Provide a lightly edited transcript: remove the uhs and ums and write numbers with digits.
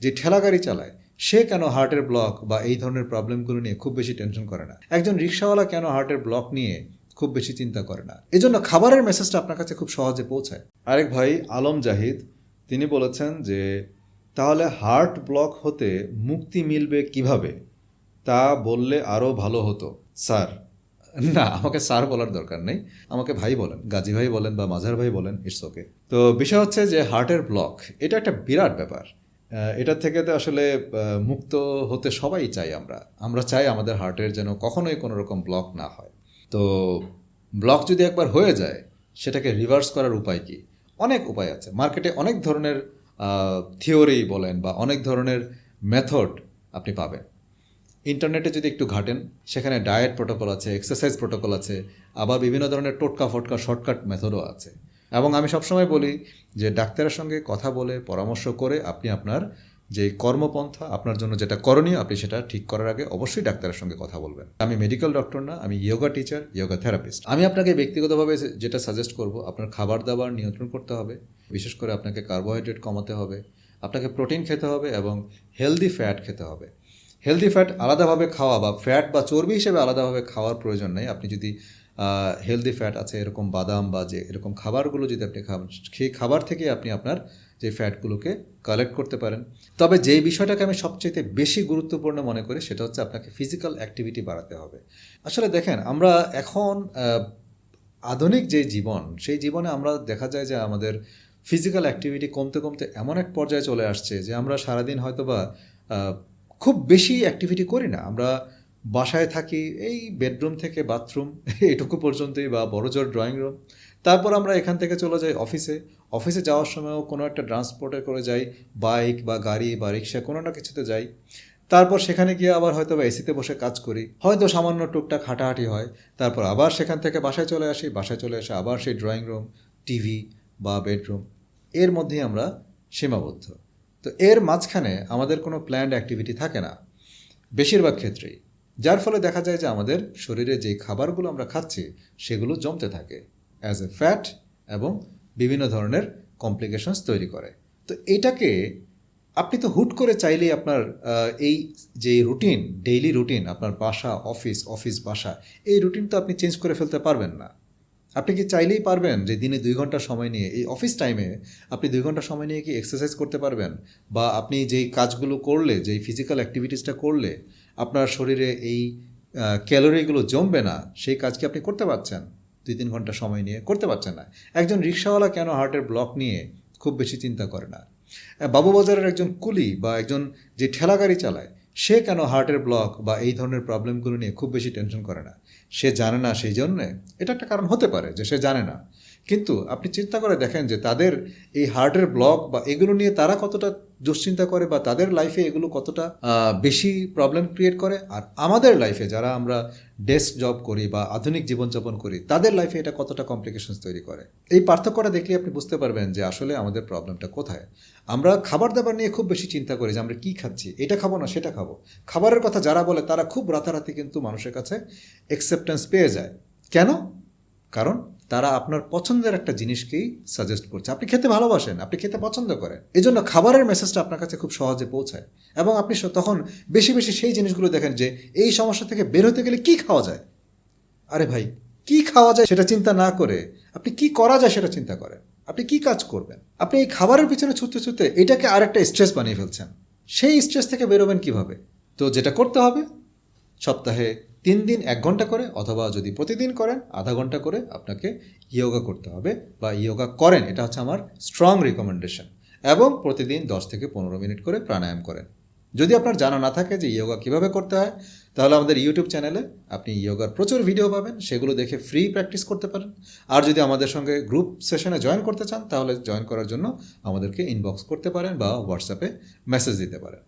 যে ঠেলাগাড়ি চালায় সে কেন হার্টের ব্লক বা এই ধরনের প্রবলেমগুলো নিয়ে খুব বেশি টেনশন করে না? একজন রিক্সাওয়ালা কেন হার্টের ব্লক নিয়ে খুব বেশি চিন্তা করে না? এজন্য খাবারের মেসেজটা আপনার কাছে খুব সহজে পৌঁছায়। আরেক ভাই আলম জাহিদ তিনি বলেছেন যে তাহলে হার্ট ব্লক হতে মুক্তি মিলবে কিভাবে, তা বললে আরও ভালো হতো স্যার। না, আমাকে স্যার বলার দরকার নেই, আমাকে ভাই বলেন, গাজী ভাই বলেন বা মাঝার ভাই বলেন, ইটস ওকে। তো বিষয় হচ্ছে যে হার্টের ব্লক এটা একটা বিরাট ব্যাপার। এটা থেকে তো আসলে মুক্ত হতে সবাই চাই। আমরা চাই আমাদের হার্টের যেন কখনোই কোনো রকম ব্লক না হয়। তো ব্লক যদি একবার হয়ে যায় সেটাকে রিভার্স করার উপায় কি? অনেক উপায় আছে। মার্কেটে অনেক ধরনের থিওরি বলেন বা অনেক ধরনের মেথড আপনি পাবেন। ইন্টারনেটে যদি একটু ঘাটেন সেখানে ডায়েট প্রোটোকল আছে, এক্সারসাইজ প্রোটোকল আছে, আবার বিভিন্ন ধরনের টোটকা ফটকা শর্টকাট মেথডও আছে। এবং আমি সবসময় বলি যে ডাক্তারের সঙ্গে কথা বলে পরামর্শ করে আপনি আপনার যে কর্মপন্থা, আপনার জন্য যেটা করণীয়, আপনি সেটা ঠিক করার আগে অবশ্যই ডাক্তারের সঙ্গে কথা বলবেন। আমি মেডিকেল ডক্টর না, আমি ইয়োগা টিচার, ইয়োগা থেরাপিস্ট। আমি আপনাকে ব্যক্তিগতভাবে যেটা সাজেস্ট করব, আপনার খাবার দাবার নিয়ন্ত্রণ করতে হবে। বিশেষ করে আপনাকে কার্বোহাইড্রেট কমাতে হবে, আপনাকে প্রোটিন খেতে হবে এবং হেলদি ফ্যাট খেতে হবে। হেলদি ফ্যাট আলাদাভাবে খাওয়া বা ফ্যাট বা চর্বি হিসেবে আলাদাভাবে খাওয়ার প্রয়োজন নেই। আপনি যদি হেলদি ফ্যাট আছে এরকম বাদাম বা যে এরকম খাবারগুলো যদি আপনি খাবেন, সেই খাবার থেকে আপনি আপনার যে ফ্যাটগুলোকে কালেক্ট করতে পারেন। তবে যেই বিষয়টাকে আমি সবচেয়ে বেশি গুরুত্বপূর্ণ মনে করি সেটা হচ্ছে আপনাকে ফিজিক্যাল অ্যাক্টিভিটি বাড়াতে হবে। আসলে দেখেন, আমরা এখন আধুনিক যে জীবন, সেই জীবনে আমরা দেখা যায় যে আমাদের ফিজিক্যাল অ্যাক্টিভিটি কমতে কমতে এমন এক পর্যায়ে চলে আসছে যে আমরা সারাদিন হয়তোবা খুব বেশি অ্যাক্টিভিটি করি না। আমরা বাসায় থাকি, এই বেডরুম থেকে বাথরুম এটুকু পর্যন্তই, বা বড়জোর ড্রয়িং রুম। তারপর আমরা এখান থেকে চলে যাই অফিসে যাওয়ার সময়ও কোনো একটা ট্রান্সপোর্টে করে যাই, বাইক বা গাড়ি বা রিক্সা, কোনো না কিছুতে যাই। তারপর সেখানে গিয়ে আবার হয়তো বা এসিতে বসে কাজ করি, হয়তো সামান্য টুকটাক হাঁটাহাঁটি হয়। তারপর আবার সেখান থেকে বাসায় চলে আসি, বাসায় চলে এসে আবার সেই ড্রয়িং রুম, টিভি বা বেডরুম, এর মধ্যেই আমরা সীমাবদ্ধ। তো এর মাঝখানে আমাদের কোনো প্ল্যান্ড অ্যাক্টিভিটি থাকে না বেশিরভাগ ক্ষেত্রেই, যার ফলে দেখা যায় যে আমাদের শরীরে যে খাবারগুলো আমরা খাচ্ছি সেগুলো জমতে থাকে অ্যাজ এ ফ্যাট এবং বিভিন্ন ধরনের কমপ্লিকেশনস তৈরি করে। তো এটাকে আপনি তো হুট করে চাইলেই আপনার এই যে রুটিন, ডেইলি রুটিন, আপনার বাসা অফিস, অফিস বাসা, এই রুটিন তো আপনি চেঞ্জ করে ফেলতে পারবেন না। আপনি কি চাইলেই পারবেন যে দিনে 2 ঘন্টা সময় নিয়ে এই অফিস টাইমে আপনি 2 ঘন্টা সময় নিয়ে কি এক্সারসাইজ করতে পারবেন? বা আপনি যেই কাজগুলো করলে, যেই ফিজিক্যাল অ্যাক্টিভিটিসটা করলে আপনার শরীরে এই ক্যালোরিগুলো জমবে না, সেই কাজ কি আপনি করতে পারছেন 2-3 ঘন্টা সময় নিয়ে? করতে পারছেন না। একজন রিক্সাওয়ালা কেন হার্টের ব্লক নিয়ে খুব বেশি চিন্তা করে না? বাবুবাজারের একজন কুলি বা একজন যে ঠেলাগাড়ি চালায় সে কেন হার্টের ব্লক বা এই ধরনের প্রবলেমগুলো নিয়ে খুব বেশি টেনশন করে না? সে জানে না, সেই জন্যে? এটা একটা কারণ হতে পারে যে সে জানে না। কিন্তু আপনি চিন্তা করে দেখেন যে তাদের এই হার্টের ব্লক বা এগুলো নিয়ে তারা কতটা দুশ্চিন্তা করে বা তাদের লাইফে এগুলো কতটা বেশি প্রবলেম ক্রিয়েট করে। আর আমাদের লাইফে যারা আমরা ডেস্ক জব করি বা আধুনিক জীবনযাপন করি, তাদের লাইফে এটা কতটা কমপ্লিকেশনস তৈরি করে। এই পার্থক্যটা দেখলে আপনি বুঝতে পারবেন যে আসলে আমাদের প্রবলেমটা কোথায়। আমরা খাবার দাবার নিয়ে খুব বেশি চিন্তা করি যে আমরা কী খাচ্ছি, এটা খাবো না সেটা খাবো। খাবারের কথা যারা বলে তারা খুব রাতারাতি কিন্তু মানুষের কাছে অ্যাকসেপ্টেন্স পেয়ে যায়। কেন? কারণ তারা আপনার পছন্দের একটা জিনিসকেই সাজেস্ট করছে। আপনি খেতে ভালোবাসেন, আপনি খেতে পছন্দ করেন, এই জন্য খাবারের মেসেজটা আপনার কাছে খুব সহজে পৌঁছায় এবং আপনি তখন বেশি বেশি সেই জিনিসগুলো দেখেন যে এই সমস্যা থেকে বের হতে গেলে কী খাওয়া যায়। আরে ভাই, কী খাওয়া যায় সেটা চিন্তা না করে আপনি কী করা যায় সেটা চিন্তা করেন। আপনি কী কাজ করবেন? আপনি এই খাবারের পিছনে ছুটতে ছুটতে এটাকে আরেকটা স্ট্রেস বানিয়ে ফেলছেন। সেই স্ট্রেস থেকে বেরোবেন কিভাবে? তো যেটা করতে হবে, সপ্তাহে 3 দিন 1 ঘন্টা করে, অথবা যদি প্রতিদিন করেন আধা ঘন্টা করে আপনাকে ইয়োগা করতে হবে বা ইয়োগা করেন, এটা হচ্ছে আমার স্ট্রং রিকমেন্ডেশন। এবং প্রতিদিন 10 থেকে 15 মিনিট করে প্রাণায়াম করেন। যদি আপনার জানা না থাকে যে ইয়োগা কীভাবে করতে হয়, তাহলে আমাদের ইউটিউব চ্যানেলে আপনি ইয়োগার প্রচুর ভিডিও পাবেন, সেগুলো দেখে ফ্রি প্র্যাকটিস করতে পারেন। আর যদি আমাদের সঙ্গে গ্রুপ সেশনে জয়েন করতে চান তাহলে জয়েন করার জন্য আমাদেরকে ইনবক্স করতে পারেন বা হোয়াটসঅ্যাপে মেসেজ দিতে পারেন।